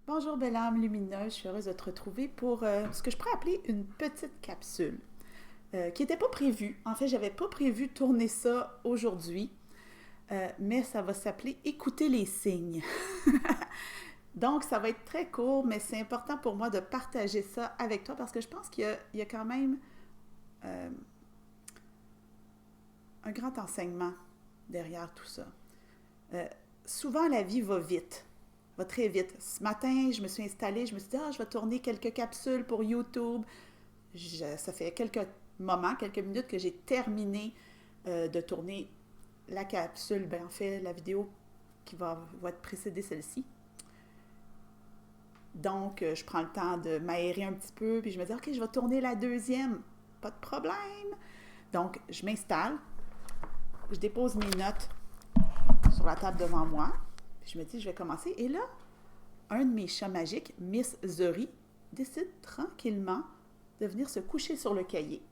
Bonjour belle âme lumineuse, je suis heureuse de te retrouver pour ce que je pourrais appeler une petite capsule qui n'était pas prévue. En fait, j'avais pas prévu tourner ça aujourd'hui, mais ça va s'appeler Écouter les signes. Donc, ça va être très court, mais c'est important pour moi de partager ça avec toi parce que je pense qu'il y a quand même euh, un grand enseignement derrière tout ça. Euh, Souvent, la vie va vite. Va très vite. Ce matin, je me suis installée, je me suis dit, je vais tourner quelques capsules pour YouTube. Ça fait quelques moments, quelques minutes que j'ai terminé de tourner la capsule, en fait, la vidéo qui va être précédée celle-ci. Donc, je prends le temps de m'aérer un petit peu, puis je me dis, OK, je vais tourner la deuxième. Pas de problème. Donc, je m'installe, je dépose mes notes sur la table devant moi, puis je me dis, je vais commencer. Et là, un de mes chats magiques, Miss Zuri, décide tranquillement de venir se coucher sur le cahier.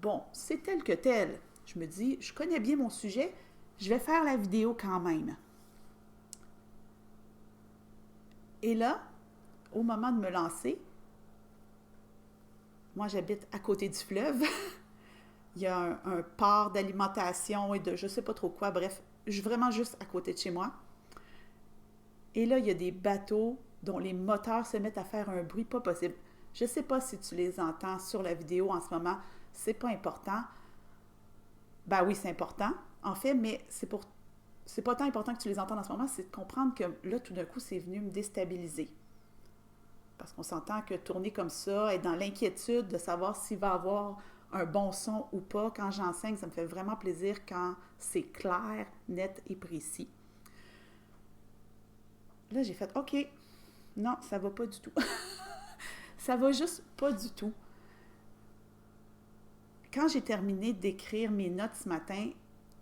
Bon, c'est tel que tel. Je me dis, je connais bien mon sujet, je vais faire la vidéo quand même. Et là, au moment de me lancer, moi j'habite à côté du fleuve, il y a un port d'alimentation et de je sais pas trop quoi, bref, je suis vraiment juste à côté de chez moi. Et là, il y a des bateaux dont les moteurs se mettent à faire un bruit pas possible. Je ne sais pas si tu les entends sur la vidéo en ce moment, c'est pas important. Ben oui, c'est important, en fait, mais c'est pas tant important que tu les entends en ce moment, c'est de comprendre que là, tout d'un coup, c'est venu me déstabiliser. Parce qu'on s'entend que tourner comme ça, être dans l'inquiétude de savoir s'il va y avoir un bon son ou pas, quand j'enseigne, ça me fait vraiment plaisir quand c'est clair, net et précis. Là, j'ai fait, OK, non, ça va pas du tout. Ça va juste pas du tout. Quand j'ai terminé d'écrire mes notes ce matin,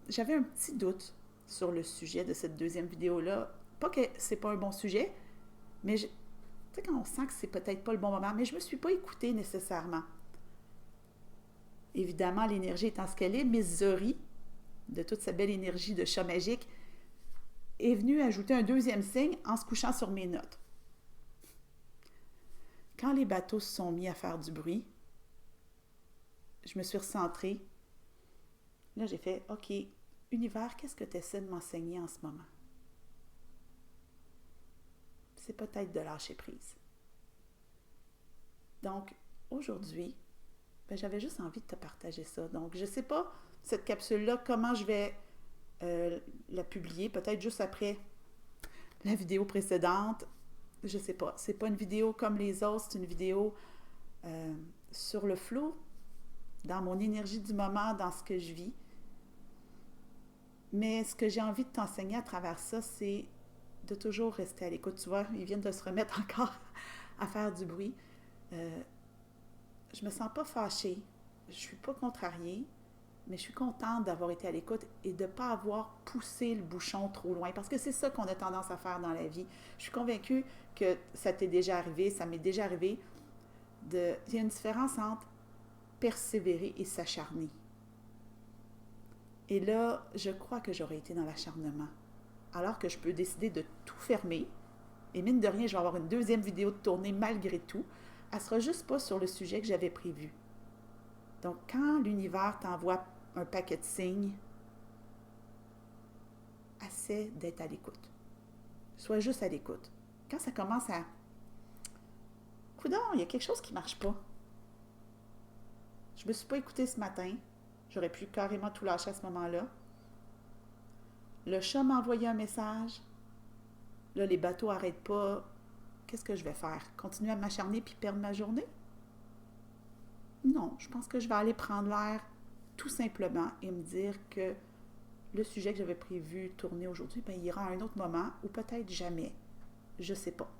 j'avais un petit doute sur le sujet de cette deuxième vidéo-là. Pas que c'est pas un bon sujet, mais tu sais, quand on sent que c'est peut-être pas le bon moment, mais je me suis pas écoutée nécessairement. Évidemment, l'énergie étant ce qu'elle est, Miss Zori, de toute sa belle énergie de chat magique, est venue ajouter un deuxième signe en se couchant sur mes notes. Quand les bateaux se sont mis à faire du bruit, je me suis recentrée. Là, j'ai fait, OK, univers, qu'est-ce que tu essaies de m'enseigner en ce moment? C'est peut-être de lâcher prise. Donc, aujourd'hui, j'avais juste envie de te partager ça. Donc, je ne sais pas, cette capsule-là, comment je vais la publier, peut-être juste après la vidéo précédente. Je ne sais pas. C'est pas une vidéo comme les autres, c'est une vidéo sur le flow, dans mon énergie du moment, dans ce que je vis. Mais ce que j'ai envie de t'enseigner à travers ça, c'est de toujours rester à l'écoute. Tu vois, ils viennent de se remettre encore à faire du bruit. Je me sens pas fâchée, je suis pas contrariée, mais je suis contente d'avoir été à l'écoute et de ne pas avoir poussé le bouchon trop loin, parce que c'est ça qu'on a tendance à faire dans la vie. Je suis convaincue que ça t'est déjà arrivé, ça m'est déjà arrivé. Il y a une différence entre persévérer et s'acharner. Et là, je crois que j'aurais été dans l'acharnement. Alors que je peux décider de tout fermer, et mine de rien, je vais avoir une deuxième vidéo de tournée malgré tout. Elle ne sera juste pas sur le sujet que j'avais prévu. Donc, quand l'univers t'envoie un paquet de signes, essaie d'être à l'écoute. Sois juste à l'écoute. Quand ça commence à... Coudonc, il y a quelque chose qui ne marche pas. Je ne me suis pas écoutée ce matin. J'aurais pu carrément tout lâcher à ce moment-là. Le chat m'a envoyé un message. Là, les bateaux n'arrêtent pas. Qu'est-ce que je vais faire? Continuer à m'acharner puis perdre ma journée? Non, je pense que je vais aller prendre l'air tout simplement et me dire que le sujet que j'avais prévu tourner aujourd'hui, il ira à un autre moment ou peut-être jamais. Je ne sais pas.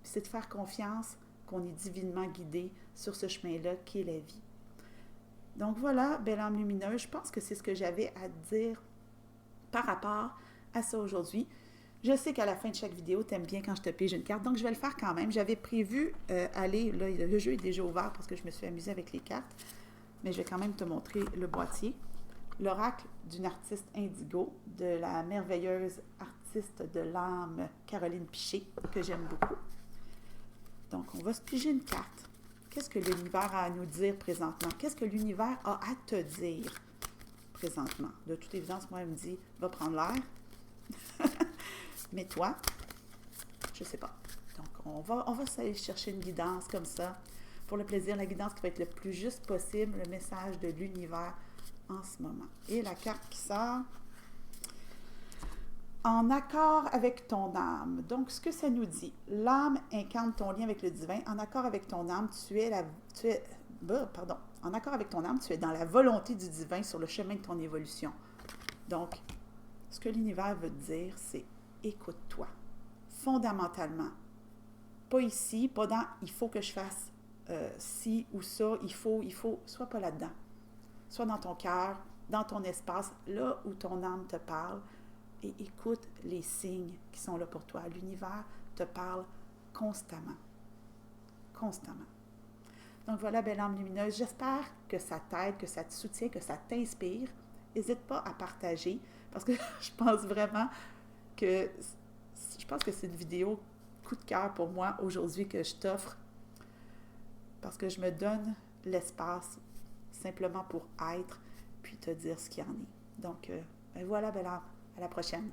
Puis c'est de faire confiance qu'on est divinement guidé sur ce chemin-là qui est la vie. Donc voilà, belle âme lumineuse, je pense que c'est ce que j'avais à dire par rapport à ça aujourd'hui. Je sais qu'à la fin de chaque vidéo, tu aimes bien quand je te pige une carte, donc je vais le faire quand même. J'avais prévu aller, là, le jeu est déjà ouvert parce que je me suis amusée avec les cartes, mais je vais quand même te montrer le boîtier. L'oracle d'une artiste indigo, de la merveilleuse artiste l'artiste de l'âme Caroline Piché, que j'aime beaucoup. Donc, on va se piger une carte. Qu'est-ce que l'univers a à nous dire présentement? Qu'est-ce que l'univers a à te dire présentement? De toute évidence, moi, elle me dit, va prendre l'air. Mais toi, je ne sais pas. Donc, on va aller chercher une guidance comme ça. Pour le plaisir, la guidance qui va être le plus juste possible, le message de l'univers en ce moment. Et la carte qui sort, en accord avec ton âme. Donc, ce que ça nous dit, l'âme incarne ton lien avec le divin. En accord avec ton âme, en accord avec ton âme, tu es dans la volonté du divin sur le chemin de ton évolution. Donc, ce que l'univers veut te dire, c'est écoute-toi. Fondamentalement. Pas ici, pas dans il faut que je fasse ci ou ça, il faut, sois pas là-dedans. Sois dans ton cœur, dans ton espace, là où ton âme te parle, et écoute les signes qui sont là pour toi. L'univers te parle constamment. Constamment. Donc voilà, belle âme lumineuse, j'espère que ça t'aide, que ça te soutient, que ça t'inspire. N'hésite pas à partager, parce que je pense vraiment que c'est une vidéo coup de cœur pour moi aujourd'hui que je t'offre, parce que je me donne l'espace simplement pour être, puis te dire ce qu'il y en est. Donc, voilà, belle âme. À la prochaine.